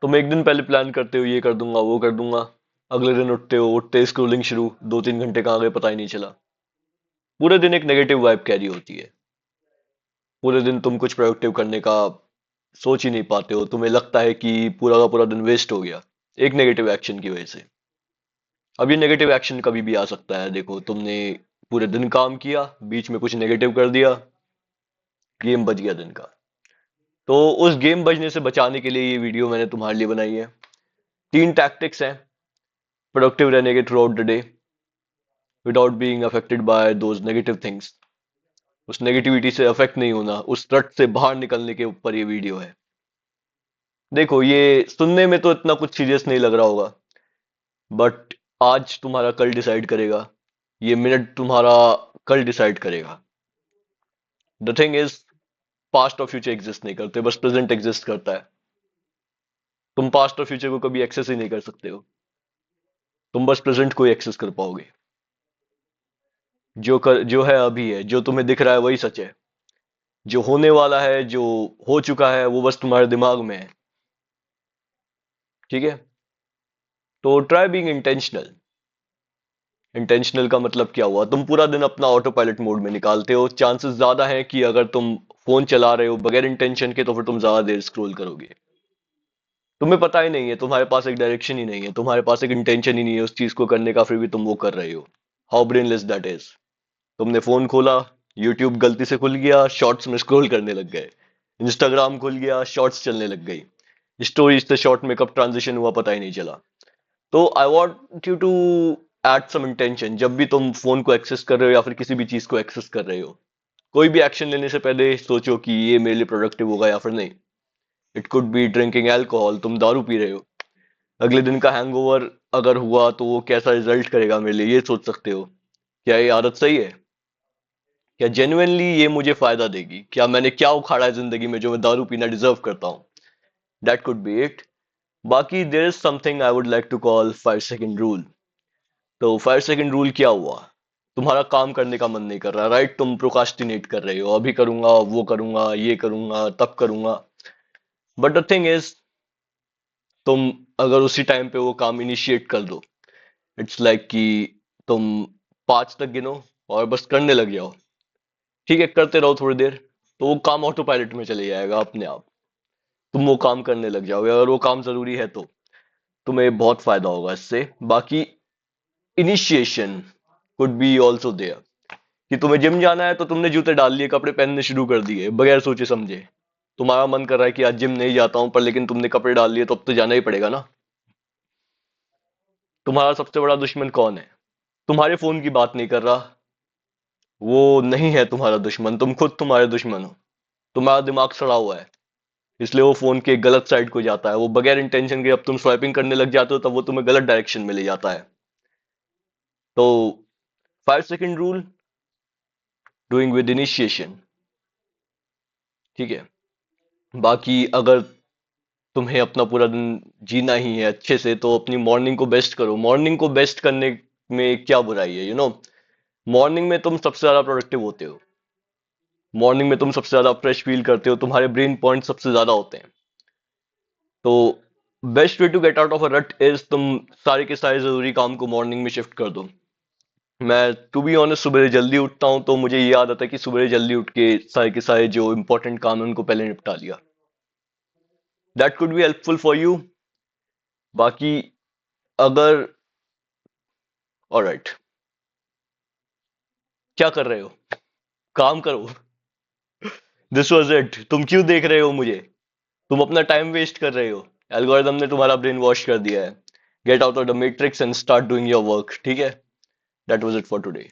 तुम एक दिन पहले प्लान करते हो ये कर दूंगा वो कर दूंगा, अगले दिन उठते हो, उठते स्क्रोलिंग शुरू, 2-3 घंटे कहाँ गए पता ही नहीं चला। पूरे दिन एक नेगेटिव वाइब कैरी होती है। पूरे दिन तुम कुछ प्रोडक्टिव करने का सोच ही नहीं पाते हो, तुम्हें लगता है कि पूरा का पूरा दिन वेस्ट हो गया एक नेगेटिव एक्शन की वजह से। अब ये नेगेटिव एक्शन कभी भी आ सकता है, देखो तुमने पूरे दिन काम किया, बीच में कुछ नेगेटिव कर दिया, गेम बज गया दिन का। तो उस गेम बजने से बचाने के लिए ये वीडियो मैंने तुम्हारे लिए बनाई है। 3 टैक्टिक्स हैं प्रोडक्टिव रहने के through out the day, without being affected by those negative things. उस नेगेटिविटी से अफेक्ट नहीं होना, उस रट से बाहर निकलने के ऊपर ये वीडियो है। देखो ये सुनने में तो इतना कुछ सीरियस नहीं लग रहा होगा, बट आज तुम्हारा कल डिसाइड करेगा, ये मिनट तुम्हारा कल डिसाइड करेगा। द थिंग इज, पास्ट और फ्यूचर एग्जिस्ट नहीं करते, बस प्रेजेंट एग्जिस्ट करता है। तुम पास्ट और फ्यूचर को कभी एक्सेस ही नहीं कर सकते हो, तुम बस प्रेजेंट को ही एक्सेस कर पाओगे। जो है अभी है, जो तुम्हें दिख रहा है वही सच है। जो होने वाला है, जो हो चुका है, वो बस तुम्हारे दिमाग में है। ठीक है, तो ट्राई बीइंग इंटेंशनल। इंटेंशनल का मतलब क्या हुआ, तुम पूरा दिन अपना ऑटो पायलट मोड में निकालते हो, चांसेस ज्यादा है कि अगर तुम फोन चला रहे हो बगैर इंटेंशन के तो फिर तुम ज्यादा देर स्क्रॉल करोगे। तुम्हें पता ही नहीं है, तुम्हारे पास एक डायरेक्शन ही नहीं है, तुम्हारे पास एक इंटेंशन ही नहीं है उस चीज को करने का, फिर भी तुम वो कर रहे हो। How brainless that is. तुमने फोन खोला, यूट्यूब गलती से खुल गया, शॉर्ट्स में स्क्रॉल करने लग गए। इंस्टाग्राम खुल गया, शॉर्ट्स चलने लग गई। स्टोरीज से शॉर्ट में कब ट्रांजिशन हुआ पता ही नहीं चला। तो I want you to add some intention जब भी तुम फोन को एक्सेस कर रहे हो या फिर किसी भी चीज को एक्सेस कर रहे हो। कोई भी एक्शन लेने से पहले सोचो कि ये मेरे लिए प्रोडक्टिव होगा या फिर नहीं। It could be drinking alcohol, तुम दारू पी रहे हो, अगले दिन का हैंगओवर अगर हुआ तो वो कैसा रिजल्ट करेगा मेरे लिए, ये सोच सकते हो। क्या ये आदत सही है? क्या जेन्युइनली ये मुझे फायदा देगी? क्या मैंने क्या उखाड़ा है जिंदगी में जो मैं दारू पीना डिजर्व करता हूँ? That could be it. बाकी there is something I would like to call 5 second rule. तो 5 सेकेंड रूल क्या हुआ? तुम्हारा काम करने का मन नहीं कर रहा, राइट? तुम प्रोकास्टिनेट कर रहे हो, अभी करूंगा वो करूंगा ये करूंगा तब करूंगा। बट द थिंग इज, तुम अगर उसी टाइम पे वो काम इनिशिएट कर दो, इट्स लाइक कि तुम 5 तक गिनो और बस करने लग जाओ। ठीक है, करते रहो थोड़ी देर, तो वो काम ऑटो पायलट में चले जाएगा अपने आप। तुम वो काम करने लग जाओगे, अगर वो काम जरूरी है तो तुम्हें बहुत फायदा होगा इससे। बाकी initiation could be also there, कि तुम्हें जिम जाना है तो तुमने जूते डाल लिए, कपड़े पहनने शुरू कर दिए बगैर सोचे समझे। तुम्हारा मन कर रहा है कि आज जिम नहीं जाता हूं, पर लेकिन तुमने कपड़े डाल लिए तो अब तो जाना ही पड़ेगा ना। तुम्हारा सबसे बड़ा दुश्मन कौन है? तुम्हारे फोन की बात नहीं कर रहा, वो नहीं है तुम्हारा दुश्मन, तुम खुद तुम्हारे दुश्मन हो। तुम्हारा दिमाग सड़ा हुआ है, इसलिए वो फोन के गलत साइड को जाता है, वो बगैर इंटेंशन के अब तुम स्वाइपिंग करने लग जाते हो तब वो तुम्हें गलत डायरेक्शन में ले जाता है। तो 5 second rule, doing with initiation. ठीक है। बाकी अगर तुम्हें अपना पूरा दिन जीना ही है अच्छे से तो अपनी मॉर्निंग को बेस्ट करो। मॉर्निंग को बेस्ट करने में क्या बुराई है, मॉर्निंग में तुम सबसे ज्यादा प्रोडक्टिव होते हो, मॉर्निंग में तुम सबसे ज्यादा फ्रेश फील करते हो, तुम्हारे ब्रेन पॉइंट सबसे ज्यादा होते हैं। तो best way to get out of a rut is, तुम सारे के सारे जरूरी काम को मॉर्निंग में शिफ्ट कर दो। मैं टू बी ऑनेस्ट सुबह जल्दी उठता हूँ, तो मुझे ये आदत है कि सुबह जल्दी उठ के सारे के सारे जो इंपॉर्टेंट काम है उनको पहले निपटा लिया। That could be helpful for you. बाकी अगर, ऑलराइट, क्या कर रहे हो? काम करो। This was it. तुम क्यों देख रहे हो मुझे? तुम अपना टाइम वेस्ट कर रहे हो। एल्गोरिदम ने तुम्हारा ब्रेन वॉश कर दिया है। Gate out of the matrix and start doing your work. ठीक है, that was it for today.